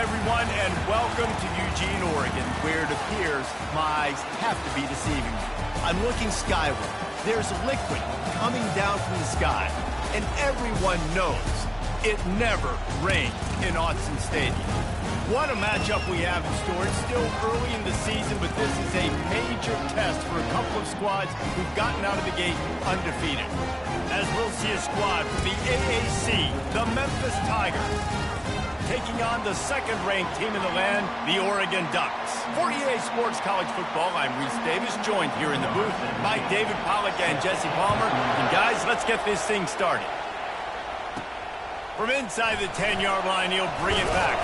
everyone, and welcome to Eugene, Oregon, where it appears my eyes have to be deceiving me. I'm looking skyward. There's liquid coming down from the sky, and everyone knows it never rains in Autzen Stadium. What a matchup we have in store. It's still early in the season, but this is a major test for a couple of squads who've gotten out of the gate undefeated. As we'll see a squad from the AAC, the Memphis Tigers, taking on the second-ranked team in the land, the Oregon Ducks. For EA Sports College Football, I'm Reese Davis, joined here in the booth by David Pollack and Jesse Palmer. And guys, let's get this thing started. From inside the 10-yard line, he'll bring it back.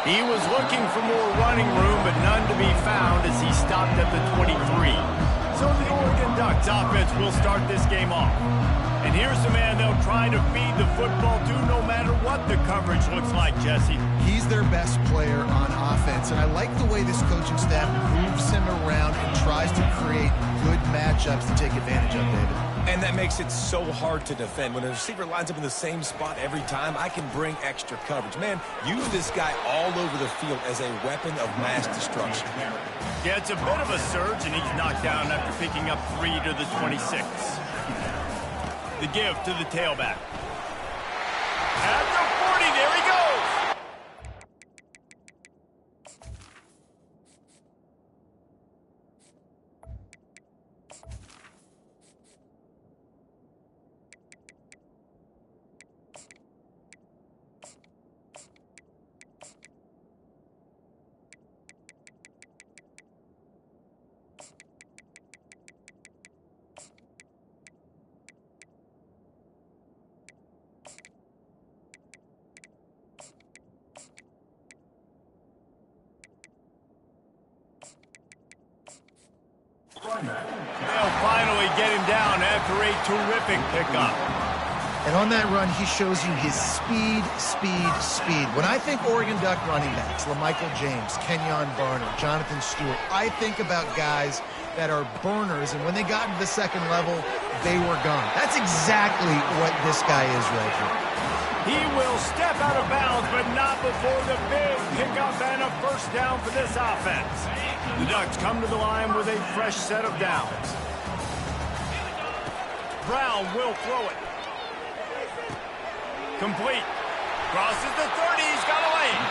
He was looking for more running room, but none to be found as he stopped at the 23. So the Oregon Ducks offense will start this game off. And here's the man they'll try to feed the football to no matter what the coverage looks like, Jesse. He's their best player on offense, and I like the way this coaching staff moves him around and tries to create good matchups to take advantage of, David. And that makes it so hard to defend. When a receiver lines up in the same spot every time, I can bring extra coverage. Man, use this guy all over the field as a weapon of mass destruction. Yeah, it's a bit of a surge, and he's knocked down after picking up 3 to the 26. The give to the tailback. At the 40, there he goes! They'll finally get him down after a terrific pickup. And on that run, he shows you his speed. When I think Oregon Duck running backs, LaMichael James, Kenyon Barner, Jonathan Stewart, I think about guys that are burners, and when they got into the second level, they were gone. That's exactly what this guy is right here. He will step out of bounds, but not before the big pickup and a first down for this offense. The Ducks come to the line with a fresh set of downs. Brown will throw it. Complete. Crosses the 30. He's got a lane.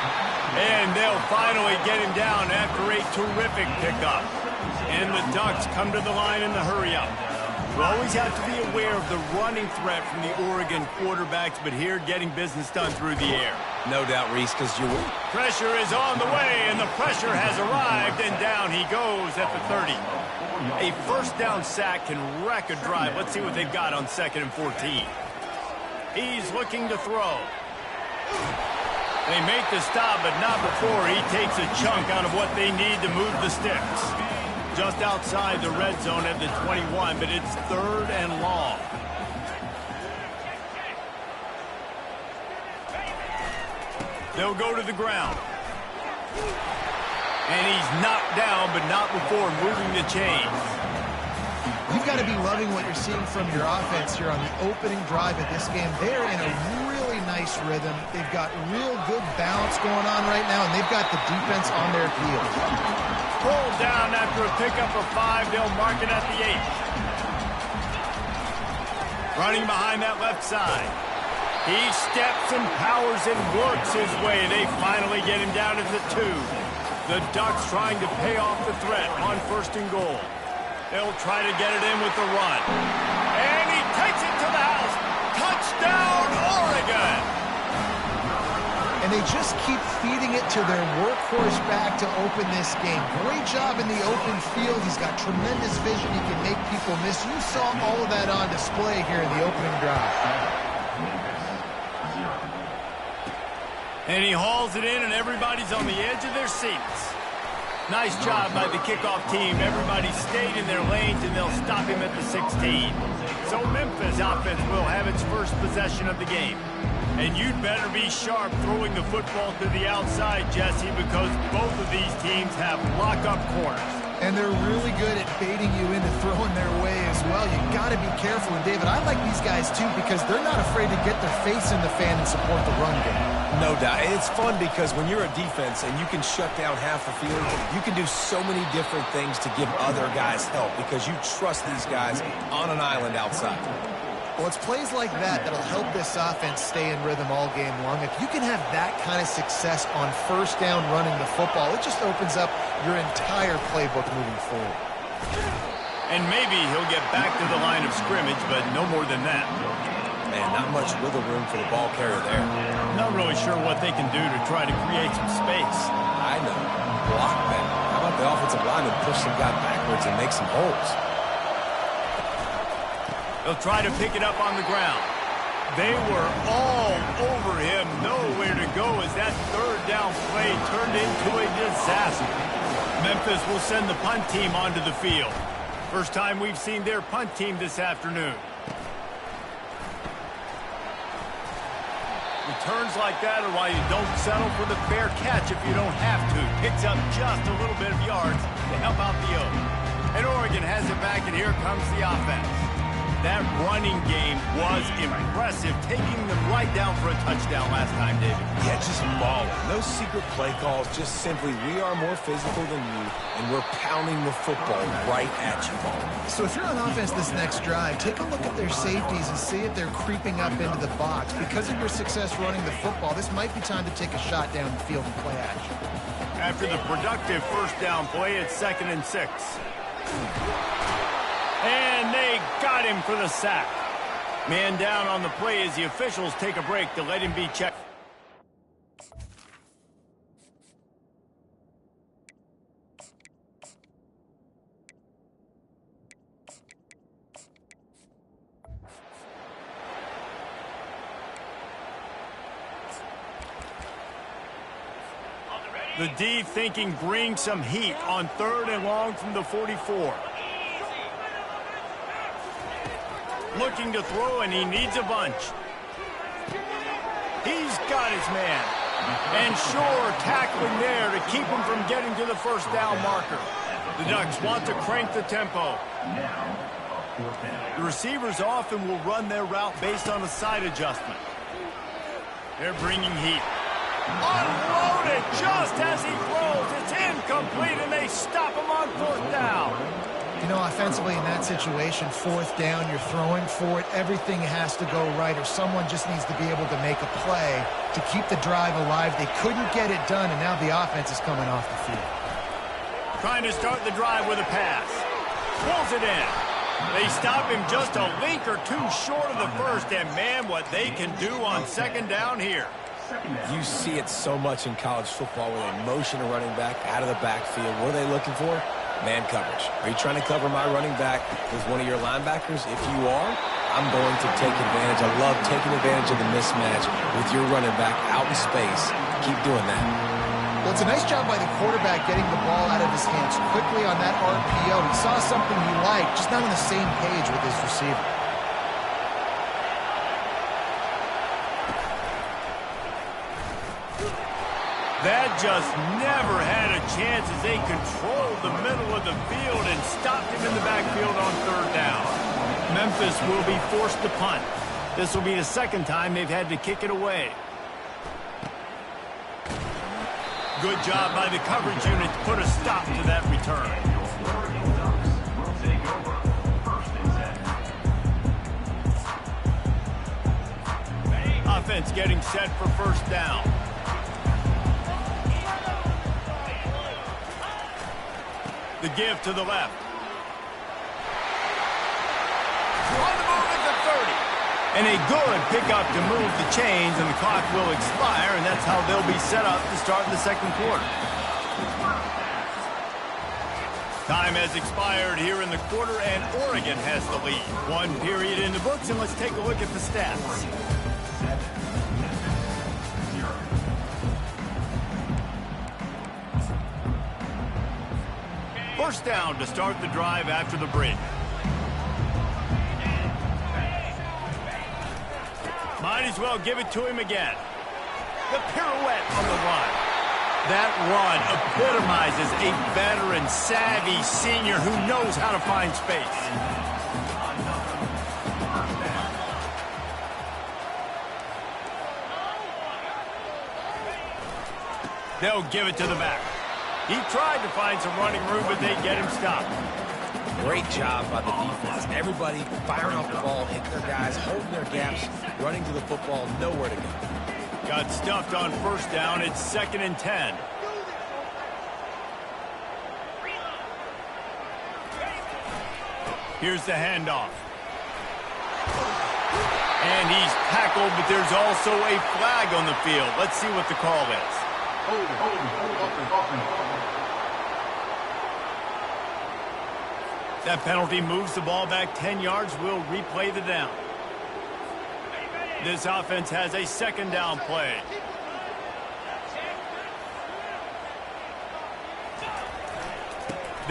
And they'll finally get him down after a terrific pickup. And the Ducks come to the line in the hurry-up. You always have to be aware of the running threat from the Oregon quarterbacks, but here getting business done through the air. No doubt, Reese, because you will. Pressure is on the way, and the pressure has arrived, and down he goes at the 30. A first down sack can wreck a drive. Let's see what they've got on 2nd and 14. He's looking to throw. They make the stop, but not before he takes a chunk out of what they need to move the sticks. Just outside the red zone at the 21, but it's 3rd and long. They'll go to the ground. And he's knocked down, but not before moving the chains. You've got to be loving what you're seeing from your offense here on the opening drive of this game. They're in a really nice rhythm. They've got real good balance going on right now, and they've got the defense on their heels. Pulled down after a pickup of 5. They'll mark it at the 8. Running behind that left side. He steps and powers and works his way. They finally get him down at the 2. The Ducks trying to pay off the threat on 1st and goal. They'll try to get it in with the run. And he takes it to the house. Touchdown, Oregon! And they just keep feeding it to their workhorse back to open this game. Great job in the open field. He's got tremendous vision. He can make people miss. You saw all of that on display here in the opening drive. And he hauls it in, and everybody's on the edge of their seats. Nice job by the kickoff team. Everybody stayed in their lanes, and they'll stop him at the 16. So Memphis offense will have its first possession of the game. And you'd better be sharp throwing the football to the outside, Jesse, because both of these teams have lock-up corners. And they're really good at baiting you into throwing their way as well. You got to be careful. And, David, I like these guys, too, because they're not afraid to get their face in the fan and support the run game. No doubt. And it's fun because when you're a defense and you can shut down half the field, you can do so many different things to give other guys help because you trust these guys on an island outside. Well, it's plays like that that'll help this offense stay in rhythm all game long. If you can have that kind of success on first down running the football, it just opens up your entire playbook moving forward. And maybe he'll get back to the line of scrimmage, but no more than that. Man, not much wiggle room for the ball carrier there. Not really sure what they can do to try to create some space. I know. Block that. How about the offensive lineman push some guy backwards and make some holes? They'll try to pick it up on the ground. They were all over him. Nowhere to go as that third down play turned into a disaster. Memphis will send the punt team onto the field. First time we've seen their punt team this afternoon. Returns like that are why you don't settle for the fair catch if you don't have to. Picks up just a little bit of yards to help out the O. And Oregon has it back, and here comes the offense. That running game was impressive, taking them right down for a touchdown last time, David. Yeah, just mauling. No secret play calls, just simply we are more physical than you, and we're pounding the football right at you. So if you're on offense this next drive, take a look at their safeties and see if they're creeping up into the box. Because of your success running the football, this might be time to take a shot down the field and play action. After the productive first down play, it's 2nd and 6. And they got him for the sack. Man down on the play as the officials take a break to let him be checked. The D thinking bring some heat on 3rd and long from the 44. Looking to throw, and he needs a bunch. He's got his man. And Shore tackling there to keep him from getting to the first down marker. The Ducks want to crank the tempo. The receivers often will run their route based on a side adjustment. They're bringing heat. Unloaded just as he throws. It's incomplete, and they stop him on 4th down. You know, offensively in that situation, 4th down, you're throwing for it. Everything has to go right, or someone just needs to be able to make a play to keep the drive alive. They couldn't get it done, and now the offense is coming off the field. Trying to start the drive with a pass. Pulls it in. They stop him just a link or two short of the first, and man, what they can do on 2nd down here. You see it so much in college football where they motion a running back out of the backfield. What are they looking for? Man coverage. Are you trying to cover my running back with one of your linebackers? If you are, I'm going to take advantage. I love taking advantage of the mismatch with your running back out in space. Keep doing that. Well, it's a nice job by the quarterback getting the ball out of his hands quickly on that RPO. He saw something he liked, just not on the same page with his receiver. That just never had a chance as they controlled the middle of the field and stopped him in the backfield on 3rd down. Memphis will be forced to punt. This will be the 2nd time they've had to kick it away. Good job by the coverage unit to put a stop to that return. Offense getting set for 1st down. The give to the left. On the move at the 30. And a good pickup to move the chains, and the clock will expire, and that's how they'll be set up to start the 2nd quarter. Time has expired here in the quarter, and Oregon has the lead. 1 period in the books, and let's take a look at the stats. First down to start the drive after the break. Might as well give it to him again. The pirouette on the run. That run epitomizes a veteran, savvy senior who knows how to find space. They'll give it to the back. He tried to find some running room, but they get him stopped. Great job by the defense. Everybody firing off the ball, hitting their guys, holding their gaps, running to the football, nowhere to go. Got stuffed on first down. It's 2nd and 10. Here's the handoff. And he's tackled, but there's also a flag on the field. Let's see what the call is. That penalty moves the ball back 10 yards. We'll replay the down. This offense has a 2nd down play.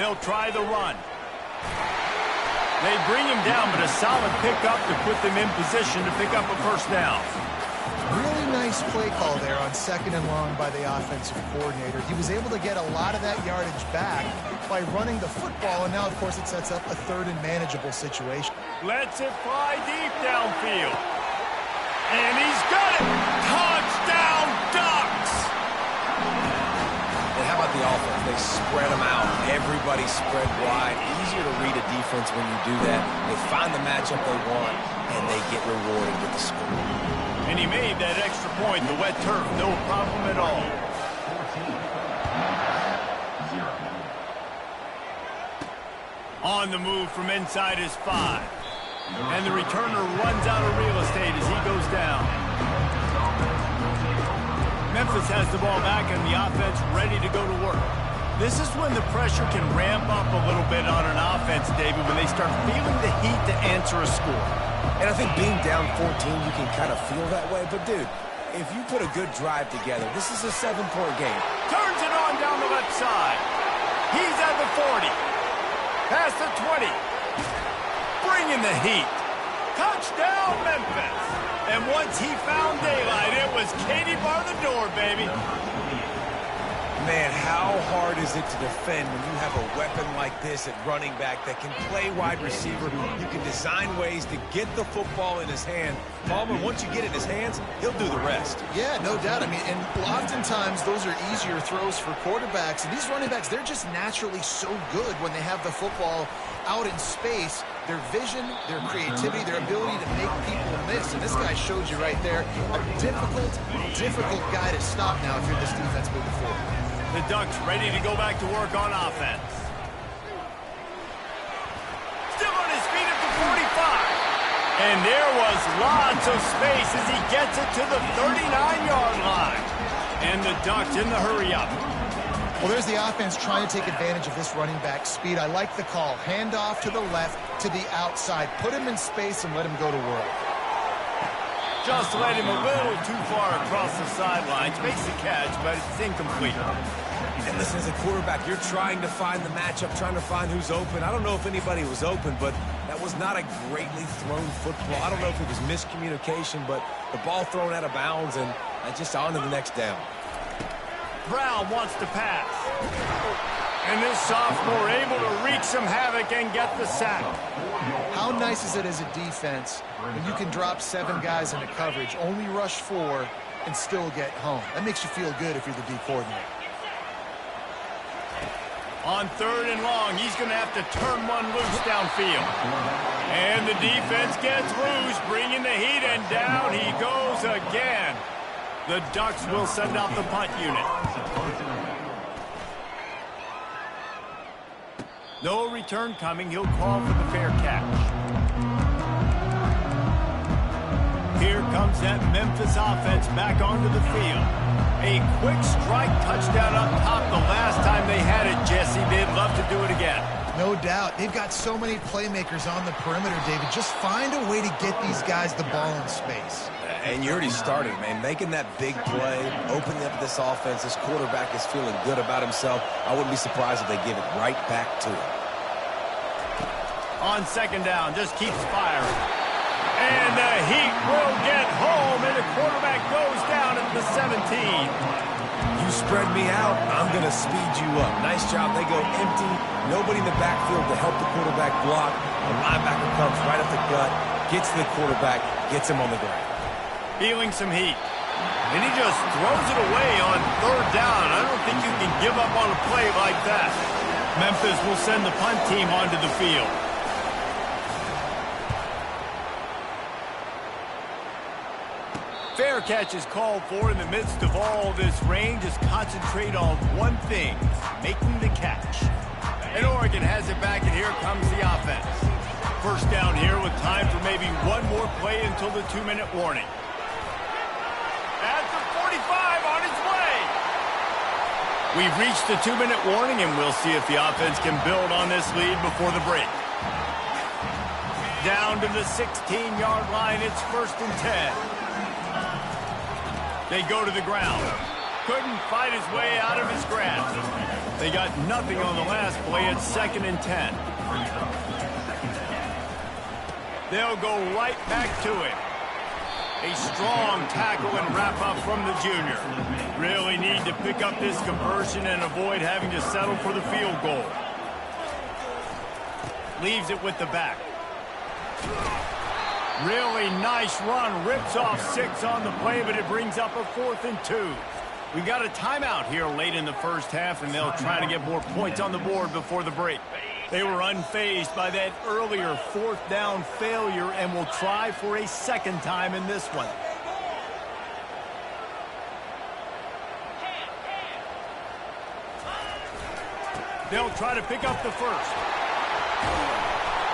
They'll try the run. They bring him down, but a solid pickup to put them in position to pick up a first down. Really nice play call there on 2nd and long by the offensive coordinator. He was able to get a lot of that yardage back by running the football, and now, of course, it sets up a 3rd and manageable situation. Lets it fly deep downfield. And he's got it! Touchdown, Ducks! And how about the offense? They spread them out. Everybody spread wide. Easier to read a defense when you do that. They find the matchup they want, and they get rewarded with the score. And he made that extra point. The wet turf, no problem at all. On the move from inside his 5. And the returner runs out of real estate as he goes down. Memphis has the ball back and the offense ready to go to work. This is when the pressure can ramp up a little bit on an offense, David, when they start feeling the heat to answer a score. And I think being down 14, you can kind of feel that way. But, dude, if you put a good drive together, this is a 7-point game. Turns it on down the left side. He's at the 40. Past the 20. Bringing the heat. Touchdown, Memphis. And once he found daylight, it was Katie bar the door, baby. Man, how hard is it to defend when you have a weapon like this at running back that can play wide receiver? You can design ways to get the football in his hand. Palmer, once you get it in his hands, he'll do the rest. Yeah, no doubt. I mean, and oftentimes those are easier throws for quarterbacks. And these running backs, they're just naturally so good when they have the football out in space. Their vision, their creativity, their ability to make people miss. And this guy showed you right there, a difficult guy to stop now if you're this defense moving forward. The Ducks ready to go back to work on offense. Still on his feet at the 45. And there was lots of space as he gets it to the 39-yard line. And the Ducks in the hurry-up. Well, there's the offense trying to take advantage of this running back speed. I like the call. Hand off to the left, to the outside. Put him in space and let him go to work. Just led him a little too far across the sidelines. Makes the catch, but it's incomplete. And listen, as a quarterback, you're trying to find the matchup, trying to find who's open. I don't know if anybody was open, but that was not a greatly thrown football. I don't know if it was miscommunication, but the ball thrown out of bounds and just on to the next down. Brown wants to pass. And this sophomore able to wreak some havoc and get the sack. How nice is it as a defense when you can drop 7 guys into coverage, only rush 4, and still get home? That makes you feel good if you're the D coordinator. On 3rd and long, he's going to have to turn one loose downfield. And the defense gets loose, bringing the heat, and down he goes again. The Ducks will send out the punt unit. No return coming. He'll call for the fair catch. Here comes that Memphis offense back onto the field. A quick strike touchdown up top the last time they had it, Jesse. They'd love to do it again. No doubt. They've got so many playmakers on the perimeter, David. Just find a way to get these guys the ball in space. And you already started, man. Making that big play, opening up this offense. This quarterback is feeling good about himself. I wouldn't be surprised if they give it right back to him. On 2nd down, just keeps firing. And the Heat will get home, and the quarterback goes down at the 17. You spread me out, I'm going to speed you up. Nice job. They go empty. Nobody in the backfield to help the quarterback block. The linebacker comes right up the gut, gets to the quarterback, gets him on the ground. Feeling some heat. And he just throws it away on third down. I don't think you can give up on a play like that. Memphis will send the punt team onto the field. Fair catch is called for in the midst of all this rain. Just concentrate on one thing, making the catch. And Oregon has it back, and here comes the offense. First down here with time for maybe one more play until the 2-minute warning. At the 45 on its way. We've reached the 2-minute warning, and we'll see if the offense can build on this lead before the break. Down to the 16-yard line, it's 1st and 10. They go to the ground. Couldn't fight his way out of his grasp. They got nothing on the last play at 2nd and 10. They'll go right back to him. A strong tackle and wrap-up from the junior. Really need to pick up this conversion and avoid having to settle for the field goal. Leaves it with the back. Really nice run. Rips off 6 on the play, but it brings up a 4th and 2. We got a timeout here late in the first half, and they'll try to get more points on the board before the break. They were unfazed by that earlier 4th down failure and will try for a second time in this one. They'll try to pick up the first.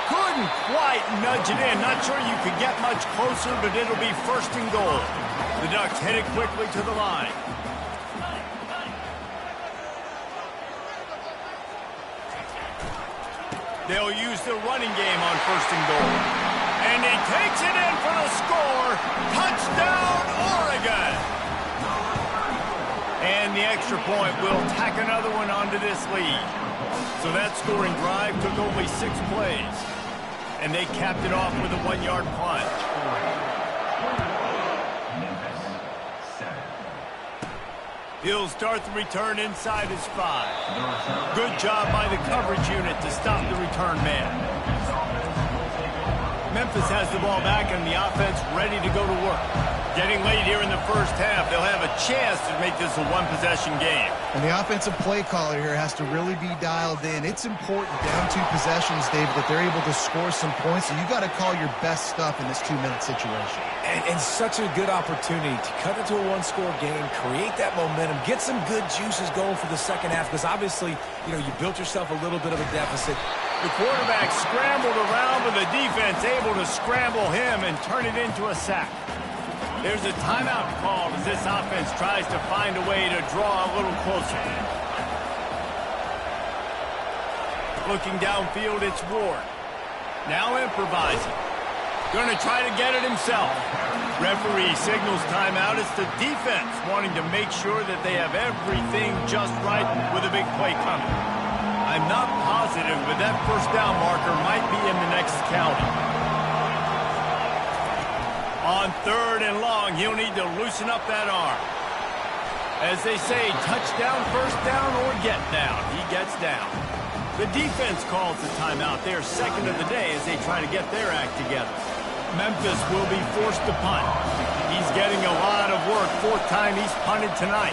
Couldn't quite nudge it in. Not sure you could get much closer, but it'll be 1st and goal. The Ducks headed quickly to the line. They'll use the running game on 1st and goal. And he takes it in for the score. Touchdown, Oregon! And the extra point will tack another one onto this lead. So that scoring drive took only 6 plays. And they capped it off with a 1-yard punt. He'll start the return inside his 5. Good job by the coverage unit to stop the return man. Memphis has the ball back and the offense ready to go to work. Getting late here in the first half, they'll have a chance to make this a one-possession game. And the offensive play caller here has to really be dialed in. It's important down 2 possessions, David, that they're able to score some points. So you got to call your best stuff in this 2-minute situation. And such a good opportunity to cut into a 1-score game, create that momentum, get some good juices going for the second half. Because obviously, you built yourself a little bit of a deficit. The quarterback scrambled around, but the defense able to scramble him and turn it into a sack. There's a timeout called as this offense tries to find a way to draw a little closer. Looking downfield, it's Ward. Now improvising. Going to try to get it himself. Referee signals timeout. It's the defense wanting to make sure that they have everything just right with a big play coming. I'm not positive, but that 1st down marker might be in the next county. On 3rd and long, he'll need to loosen up that arm. As they say, touchdown, 1st down, or get down. He gets down. The defense calls the timeout. They're 2nd of the day as they try to get their act together. Memphis will be forced to punt. He's getting a lot of work. 4th time he's punted tonight.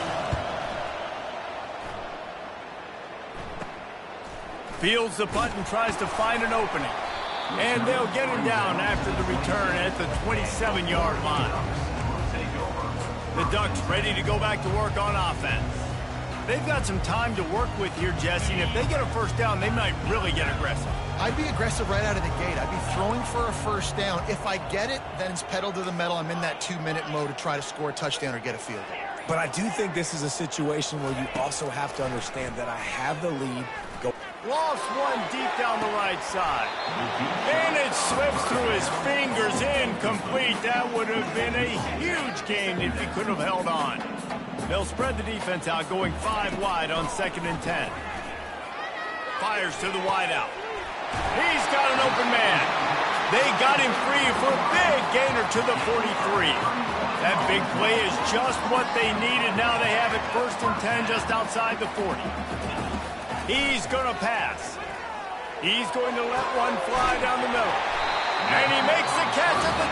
Fields the punt and tries to find an opening. And they'll get him down after the return at the 27-yard line. The Ducks ready to go back to work on offense. They've got some time to work with here, Jesse, and if they get a 1st down, they might really get aggressive. I'd be aggressive right out of the gate. I'd be throwing for a 1st down. If I get it, then it's pedal to the metal. I'm in that 2-minute mode to try to score a touchdown or get a field goal. But I do think this is a situation where you also have to understand that I have the lead. Lost one deep down the right side. And it slips through his fingers, incomplete. That would have been a huge gain if he could have held on. They'll spread the defense out, going 5 wide on 2nd and 10. Fires to the wideout. He's got an open man. They got him free for a big gainer to the 43. That big play is just what they needed. Now they have it 1st and 10 just outside the 40. He's going to pass. He's going to let one fly down the middle. And he makes the catch at the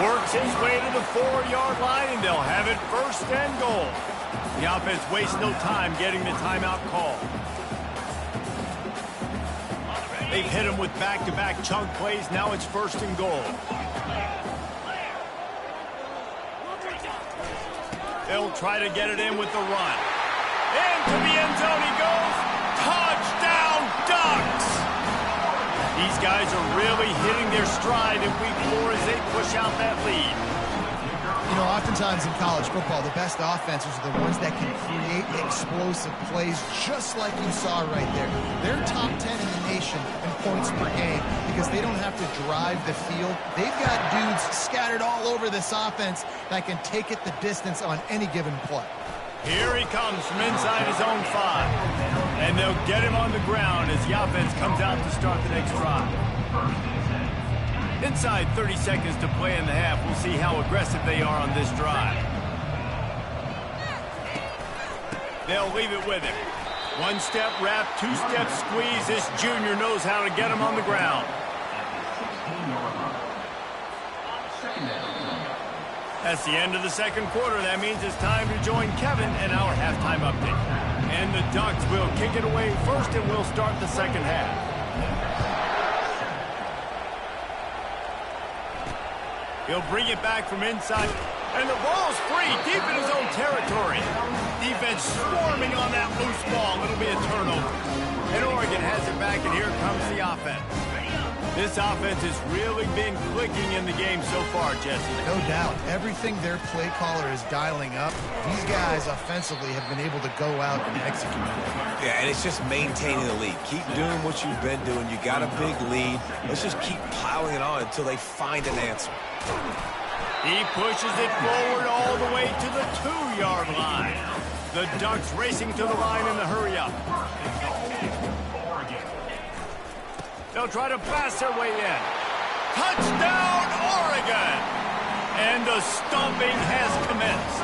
10. Works his way to the 4-yard line, and they'll have it 1st and goal. The offense wastes no time getting the timeout call. They've hit him with back-to-back chunk plays. Now it's 1st and goal. They'll try to get it in with the run. Into the end zone he goes. Touchdown, Ducks! These guys are really hitting their stride in week 4 as they push out that lead. You know, oftentimes in college football, the best offenses are the ones that can create explosive plays just like you saw right there. They're top 10 in the nation in points per game because they don't have to drive the field. They've got dudes scattered all over this offense that can take it the distance on any given play. Here he comes from inside his own 5. And they'll get him on the ground as the offense comes out to start the next drive. Inside 30 seconds to play in the half. We'll see how aggressive they are on this drive. They'll leave it with him. 1-step wrap, 2-step squeeze. This junior knows how to get him on the ground. That's the end of the 2nd quarter. That means it's time to join Kevin in our halftime update. And the Ducks will kick it away first, and we'll start the 2nd half. He'll bring it back from inside, and the ball's free deep in his own territory. Defense swarming on that loose ball. It'll be a turnover. And Oregon has it back, and here comes the offense. This offense has really been clicking in the game so far, Jesse. No doubt. Everything their play caller is dialing up, these guys offensively have been able to go out and execute. Yeah, and it's just maintaining the lead. Keep doing what you've been doing. You got a big lead. Let's just keep piling it on until they find an answer. He pushes it forward all the way to the 2-yard line. The Ducks racing to the line in the hurry-up. They'll try to pass their way in. Touchdown, Oregon! And the stomping has commenced.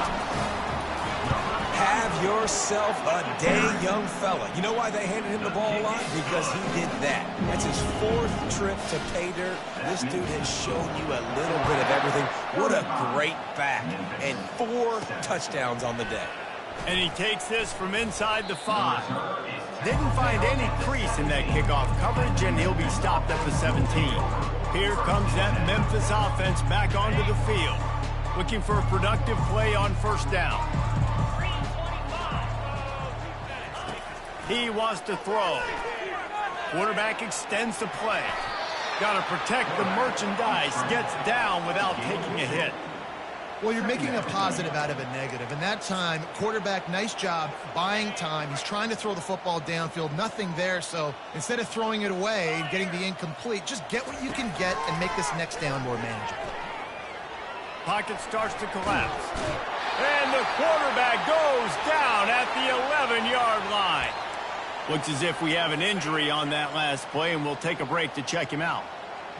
Have yourself a day, young fella. You know why they handed him the ball a lot? Because he did that. That's his 4th trip to pay dirt. This dude has shown you a little bit of everything. What a great back. And 4 touchdowns on the day. And he takes this from inside the 5. Didn't find any crease in that kickoff coverage, and he'll be stopped at the 17. Here comes that Memphis offense back onto the field, looking for a productive play on 1st down. He wants to throw. Quarterback extends the play. Got to protect the merchandise. Gets down without taking a hit. Well, you're making a positive out of a negative. And that time, quarterback, nice job buying time. He's trying to throw the football downfield. Nothing there. So instead of throwing it away and getting the incomplete, just get what you can get and make this next down more manageable. Pocket starts to collapse. And the quarterback goes down at the 11-yard line. Looks as if we have an injury on that last play, and we'll take a break to check him out.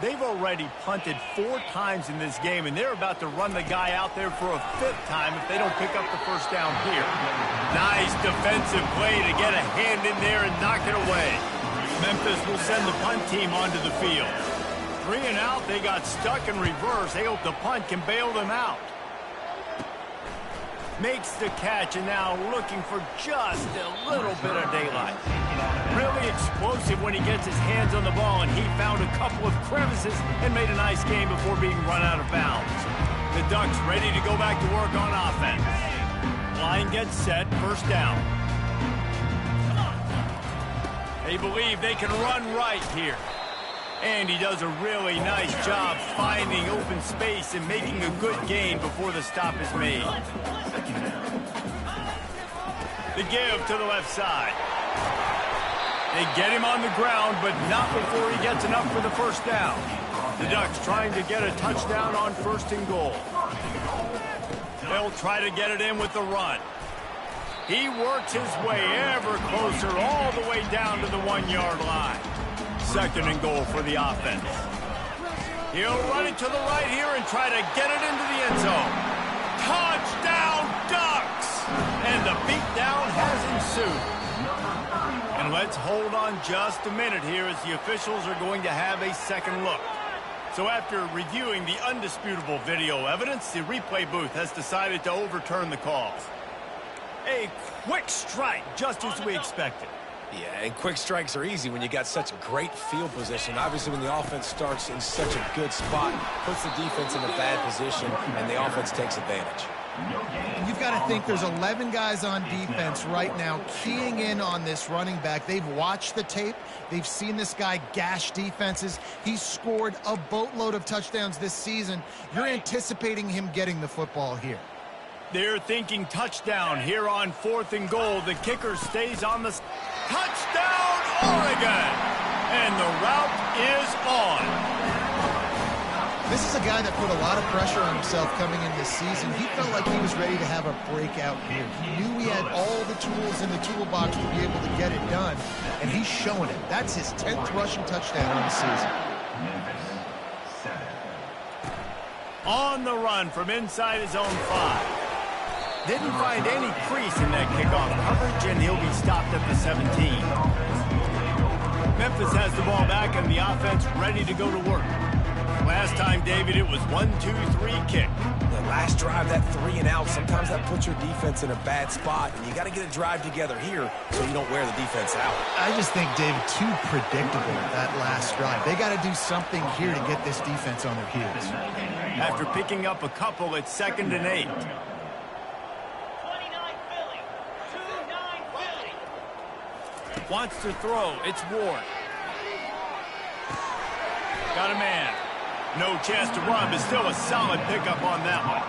They've already punted 4 times in this game, and they're about to run the guy out there for a 5th time if they don't pick up the 1st down here. Nice defensive play to get a hand in there and knock it away. Memphis will send the punt team onto the field. 3 and out, they got stuck in reverse. They hope the punt can bail them out. Makes the catch, and now looking for just a little bit of daylight. Really explosive when he gets his hands on the ball, and he found a couple of crevices and made a nice game before being run out of bounds. The Ducks ready to go back to work on offense. Line gets set, 1st down. They believe they can run right here. And he does a really nice job finding open space and making a good gain before the stop is made. The give to the left side. They get him on the ground, but not before he gets enough for the 1st down. The Ducks trying to get a touchdown on 1st and goal. They'll try to get it in with the run. He works his way ever closer all the way down to the 1-yard line. 2nd and goal for the offense. He'll run it to the right here and try to get it into the end zone. Touchdown, Ducks! And the beatdown has ensued. And let's hold on just a minute here as the officials are going to have a second look. So after reviewing the undisputable video evidence, the replay booth has decided to overturn the call. A quick strike, just as we expected. Yeah, and quick strikes are easy when you got such great field position. Obviously, when the offense starts in such a good spot, puts the defense in a bad position, and the offense takes advantage. And you've got to think there's 11 guys on defense right now keying in on this running back. They've watched the tape. They've seen this guy gash defenses. He's scored a boatload of touchdowns this season. You're anticipating him getting the football here. They're thinking touchdown here on 4th and goal. The kicker stays on the touchdown, Oregon! And the route is on. This is a guy that put a lot of pressure on himself coming in this season. He felt like he was ready to have a breakout year. He knew he had all the tools in the toolbox to be able to get it done, and he's showing it. That's his 10th rushing touchdown on the season. On the run from inside his own 5. Didn't find any crease in that kickoff coverage, and he'll be stopped at the 17. Memphis has the ball back, and the offense ready to go to work. Last time, David, it was 1-2-3 kick. The last drive, that 3 and out, sometimes that puts your defense in a bad spot, and you got to get a drive together here so you don't wear the defense out. I just think, David, too predictable that last drive. They got to do something here to get this defense on their heels. After picking up a couple, it's 2nd and 8. Wants to throw. It's Ward. Got a man. No chance to run, but still a solid pickup on that one.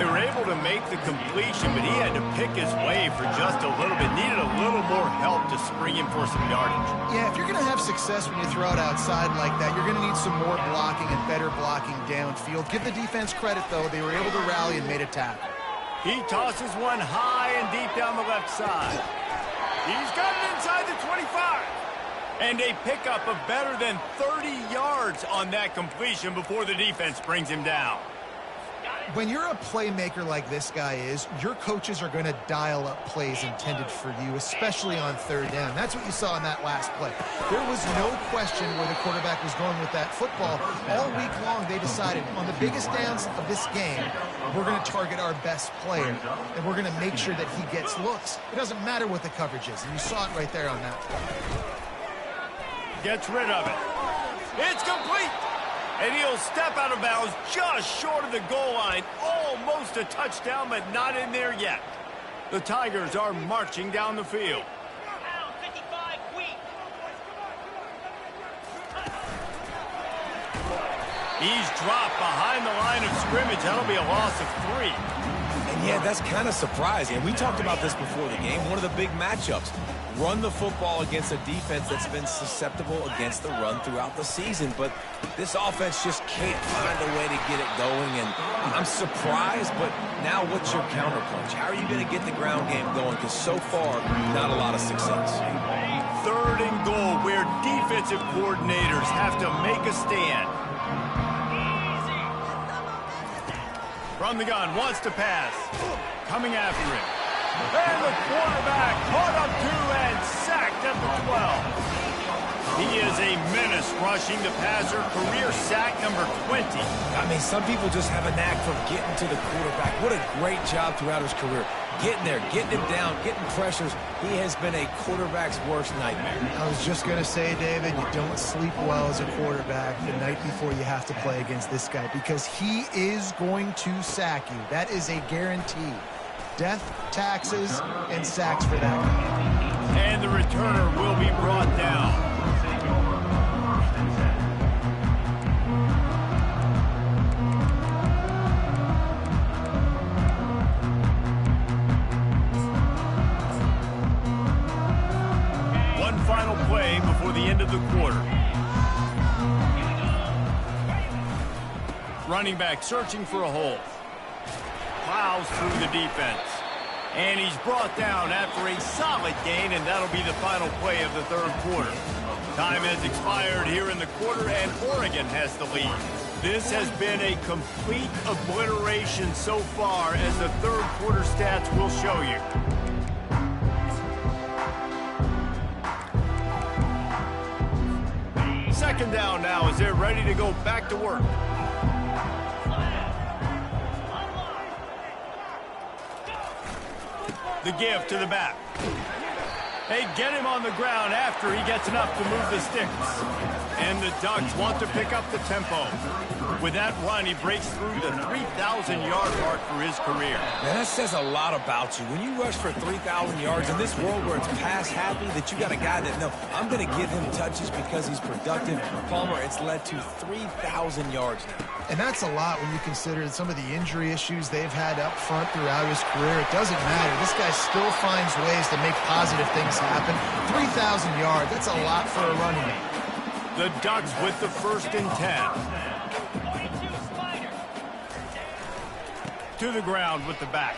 They were able to make the completion, but he had to pick his way for just a little bit. Needed a little more help to spring him for some yardage. Yeah, if you're going to have success when you throw it outside like that, you're going to need some more blocking and better blocking downfield. Give the defense credit, though. They were able to rally and made a tackle. He tosses one high and deep down the left side. He's got it inside the 25. And a pickup of better than 30 yards on that completion before the defense brings him down. When you're a playmaker like this guy is, your coaches are going to dial up plays intended for you, especially on 3rd down. That's what you saw in that last play. There was no question where the quarterback was going with that football. All week long, they decided on the biggest downs of this game, we're going to target our best player, and we're going to make sure that he gets looks. It doesn't matter what the coverage is, and you saw it right there on that play. Gets rid of it. It's complete. And he'll step out of bounds just short of the goal line. Almost a touchdown, but not in there yet. The Tigers are marching down the field. He's dropped behind the line of scrimmage. That'll be a loss of 3. And yeah, that's kind of surprising. We talked about this before the game. One of the big matchups. Run the football against a defense that's been susceptible against the run throughout the season. But this offense just can't find a way to get it going. And I'm surprised, but now what's your counterpunch? How are you going to get the ground game going? Because so far, not a lot of success. 3rd and goal, where defensive coordinators have to make a stand. From the gun, wants to pass. Coming after him. And the quarterback caught up to and sacked at the 12. He is a menace rushing the passer. Career sack number 20. I mean, some people just have a knack for getting to the quarterback. What a great job throughout his career. Getting there, getting him down, getting pressures. He has been a quarterback's worst nightmare. I was just going to say, David, you don't sleep well as a quarterback the night before you have to play against this guy because he is going to sack you. That is a guarantee. Death, taxes, and sacks for that guy. And the returner will be brought down. One final play before the end of the quarter. Running back searching for a hole. Plows through the defense. And he's brought down after a solid gain, and that'll be the final play of the 3rd quarter. Time has expired here in the quarter, and Oregon has the lead. This has been a complete obliteration so far, as the third quarter stats will show you. Second down now as they're ready to go back to work. The give to the back. They get him on the ground after he gets enough to move the sticks. And the Ducks want to pick up the tempo. With that run, he breaks through the 3,000-yard mark for his career. Man, that says a lot about you. When you rush for 3,000 yards in this world where it's pass happy, that you got a guy that, no, I'm going to give him touches because he's productive. Palmer, it's led to 3,000 yards now. And that's a lot when you consider some of the injury issues they've had up front throughout his career. It doesn't matter. This guy still finds ways to make positive things happen. 3,000 yards, that's a lot for a running back. The Ducks with the 1st and 10. To the ground with the back.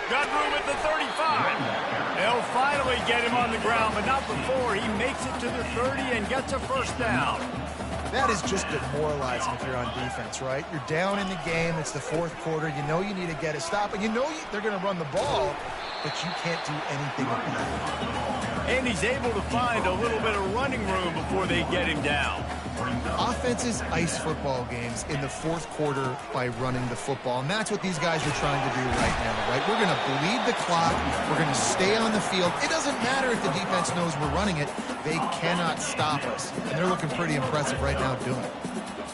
Got room at the 35. They'll finally get him on the ground, but not before he makes it to the 30 and gets a first down. That is just demoralizing if you're on defense, right? You're down in the game. It's the 4th quarter. You know you need to get a stop, and you know they're going to run the ball, but you can't do anything about it. And he's able to find a little bit of running room before they get him down. Offenses ice football games in the 4th quarter by running the football, and that's what these guys are trying to do right now, right? We're going to bleed the clock. We're going to stay on the field. It doesn't matter if the defense knows we're running it. They cannot stop us, and they're looking pretty impressive right now doing it.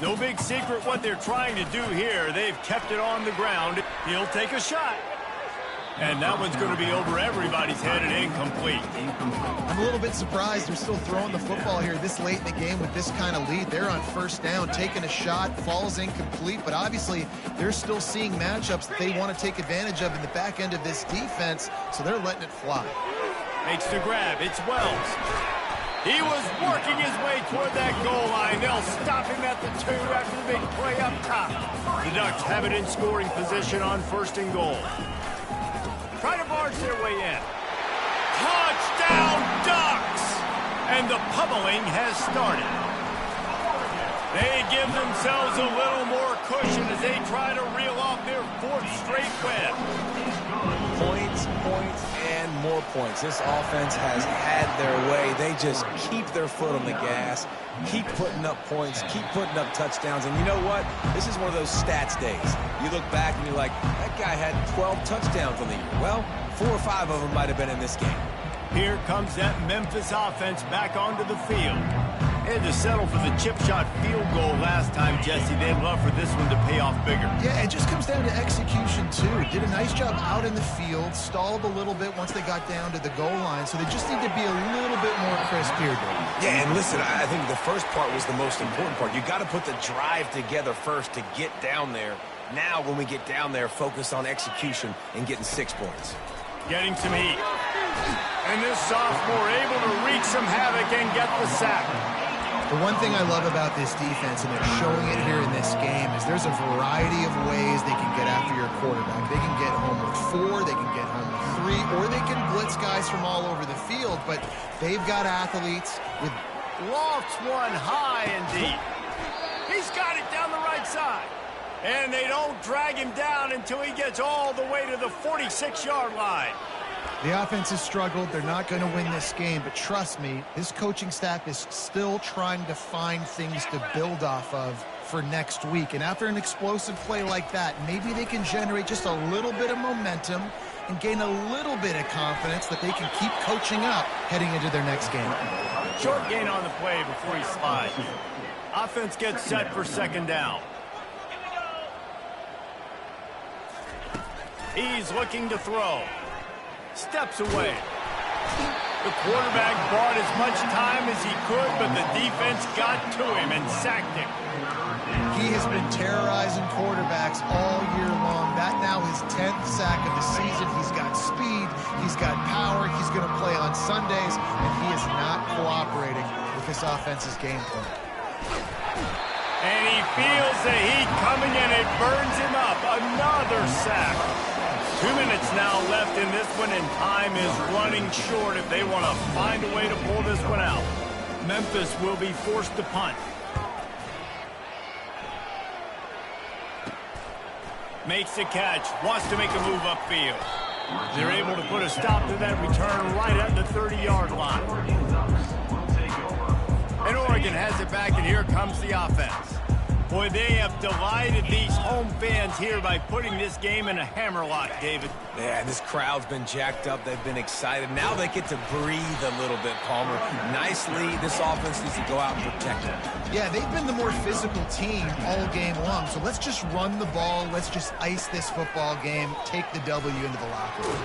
No big secret what they're trying to do here. They've kept it on the ground. He'll take a shot. And that one's going to be over everybody's head and incomplete. I'm a little bit surprised they're still throwing the football here this late in the game with this kind of lead. They're on 1st down, taking a shot, falls incomplete, but obviously they're still seeing matchups that they want to take advantage of in the back end of this defense, so they're letting it fly. Makes the grab. It's Wells. He was working his way toward that goal line. They'll stop him at the 2 after the big play up top. The Ducks have it in scoring position on 1st and goal. Try to barge their way in. Touchdown, Ducks! And the pummeling has started. They give themselves a little more cushion as they try to reel off their 4th straight win. Points, points, and more points. This offense has had their way. They just keep their foot on the gas, keep putting up points, keep putting up touchdowns. And you know what? This is one of those stats days. You look back and you're like, that guy had 12 touchdowns on the year. Well, 4 or 5 of them might have been in this game. Here comes that Memphis offense back onto the field. They had to settle for the chip shot field goal last time, Jesse. They'd love for this one to pay off bigger. Yeah, it just comes down to execution, too. Did a nice job out in the field, stalled a little bit once they got down to the goal line, so they just need to be a little bit more crisp here, Dave. Yeah, and listen, I think the first part was the most important part. You got to put the drive together first to get down there. Now, when we get down there, focus on execution and getting 6 points. Getting some heat. And this sophomore able to wreak some havoc and get the sack. The one thing I love about this defense, and they're showing it here in this game, is there's a variety of ways they can get after your quarterback. They can get home with 4, they can get home with 3, or they can blitz guys from all over the field. But they've got athletes with... Lofts one high and deep. He's got it down the right side. And they don't drag him down until he gets all the way to the 46-yard line. The offense has struggled. They're not going to win this game, but trust me, this coaching staff is still trying to find things to build off of for next week. And after an explosive play like that, maybe they can generate just a little bit of momentum and gain a little bit of confidence that they can keep coaching up heading into their next game. Short gain on the play before he slides. Offense gets set for 2nd down. He's looking to throw. Steps away. The quarterback bought as much time as he could, but the defense got to him and sacked him. He has been terrorizing quarterbacks all year long. That now his 10th sack of the season. He's got speed. He's got power. He's going to play on Sundays, and he is not cooperating with this offense's game plan. And he feels the heat coming, and it burns him up. Another sack. 2 minutes now left in this one, and time is running short if they want to find a way to pull this one out. Memphis will be forced to punt. Makes the catch. Wants to make a move upfield. They're able to put a stop to that return right at the 30-yard line. And Oregon has it back, and here comes the offense. Boy, they have delighted these home fans here by putting this game in a hammerlock, David. Yeah, this crowd's been jacked up. They've been excited. Now they get to breathe a little bit, Palmer. Nice lead. This offense needs to go out and protect it. Yeah, they've been the more physical team all game long. So let's just run the ball. Let's just ice this football game. Take the W into the locker room.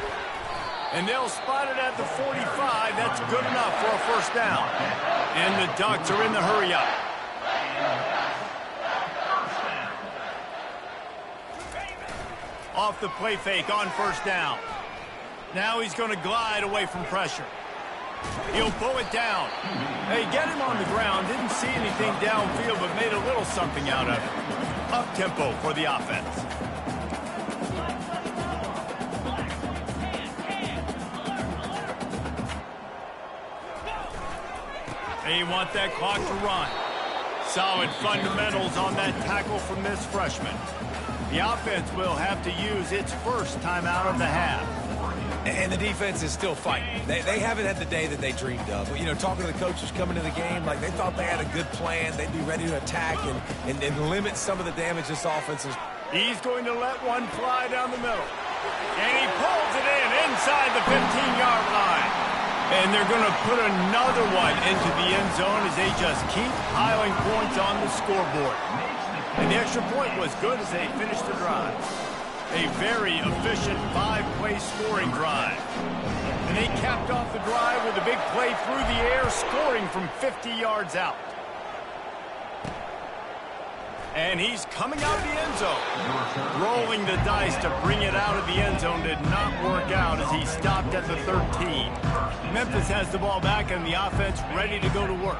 And they'll spot it at the 45. That's good enough for a first down. And the Ducks are in the hurry-up. Off the play fake on first down. Now he's going to glide away from pressure. He'll pull it down. Hey, get him on the ground. Didn't see anything downfield, but made a little something out of it. Up-tempo for the offense. They want that clock to run. Solid fundamentals on that tackle from this freshman. The offense will have to use its first timeout of the half. And the defense is still fighting. They haven't had the day that they dreamed of. But, you know, talking to the coaches coming to the game, like they thought they had a good plan. They'd be ready to attack and limit some of the damage this offense is. He's going to let one fly down the middle. And he pulls it in inside the 15-yard line. And they're going to put another one into the end zone as they just keep piling points on the scoreboard. And the extra point was good as they finished the drive. A very efficient 5-play scoring drive. And they capped off the drive with a big play through the air, scoring from 50 yards out. And he's coming out of the end zone. Rolling the dice to bring it out of the end zone did not work out as he stopped at the 13. Memphis has the ball back and the offense ready to go to work.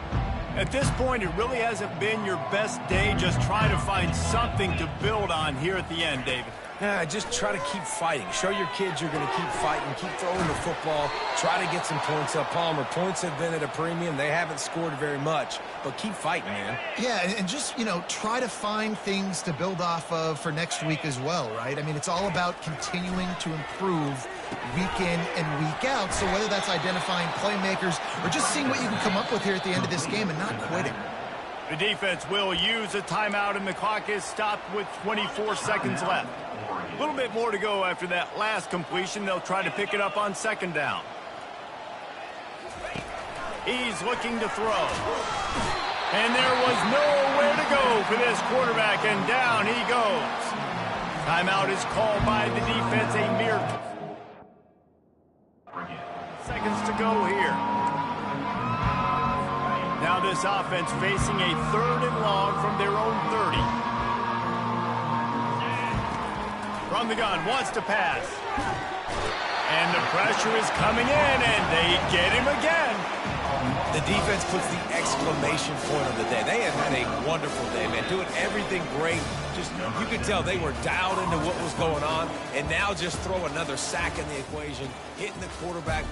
At this point, it really hasn't been your best day. Just try to find something to build on here at the end, David. Yeah, just try to keep fighting. Show your kids you're going to keep fighting, keep throwing the football, try to get some points up. Palmer, points have been at a premium. They haven't scored very much, but keep fighting, man. Yeah, and just, you know, try to find things to build off of for next week as well, right? I mean, it's all about continuing to improve week in and week out. So whether that's identifying playmakers or just seeing what you can come up with here at the end of this game and not quitting. The defense will use a timeout, and the clock is stopped with 24 seconds left. A little bit more to go after that last completion. They'll try to pick it up on second down. He's looking to throw. And there was nowhere to go for this quarterback, and down he goes. Timeout is called by the defense. A mere seconds to go here. Now this offense facing a 3rd and long from their own 30. From the gun, wants to pass. And the pressure is coming in, and they get him again. The defense puts the exclamation point on the day. They have had a wonderful day, man. Doing everything great. Just, you could tell they were dialed into what was going on. And now just throw another sack in the equation, hitting the quarterback.